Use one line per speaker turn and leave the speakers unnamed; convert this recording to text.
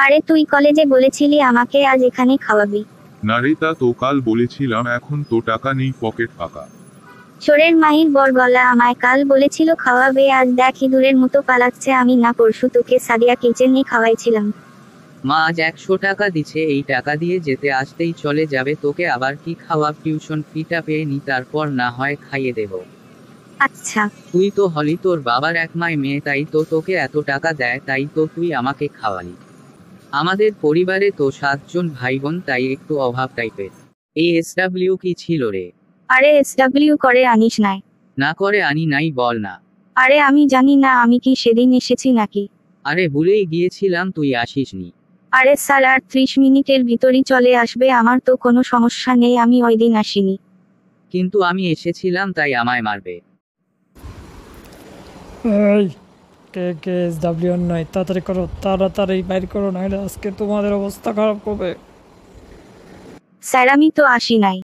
আরে তুই কলেজে বলেছিলি আমাকে আজ এখানে খাওয়াবি।
না রে, তা তো কাল বলেছিলাম, এখন তো টাকা নেই, পকেট ফাঁকা।
চোরের মাহির বর গলা আমায় কাল বলেছিল খাওয়াবে, আজ দেখ ইঁদুরের মতো পালাচ্ছে। আমি না পরশু তোকে সাদিয়া কিচেনে খাওয়াইছিলাম।
মা আজ 100 টাকা দিছে, এই টাকা দিয়ে যেতে আসতেই চলে যাবে, তোকে আবার কি খাওয়াব? টিউশন ফিটা পেয়ে নি, তারপর না হয় খাইয়ে দেব।
আচ্ছা।
তুই তো হলি তোর বাবার একমাই মেয়ে, তাই তো তোকে এত টাকা দেয়, তাই তো তুই আমাকে খাওয়ালি। আমাদের পরিবারে তো 7 জন ভাই বোন, তাই একটু অভাব টাইপের। এই এসডব্লিউ কি ছিল রে?
আরে এসডব্লিউ করে আনিস নাই।
না করে আনি নাই বল না।
আরে আমি জানি না আমি কি সেদিন এসেছি নাকি।
আরে ভুলেই গিয়েছিলাম, তুই আসিসনি।
আরে স্যার, আর 30 মিনিটের ভিতরই চলে আসবে, আমার তো কোনো সমস্যা নেই, আমি ওই দিন আসিনি।
কিন্তু আমি এসেছিলাম, তাই আমায় মারবে?
এই কে কে এসডব্লিউ নয়, তাড়াতাড়ি করো, তাড়াতাড়ি বাইর করো, নাহলে আজকে তোমাদের অবস্থা খারাপ হবে।
স্যার আমি তো আসি নাই।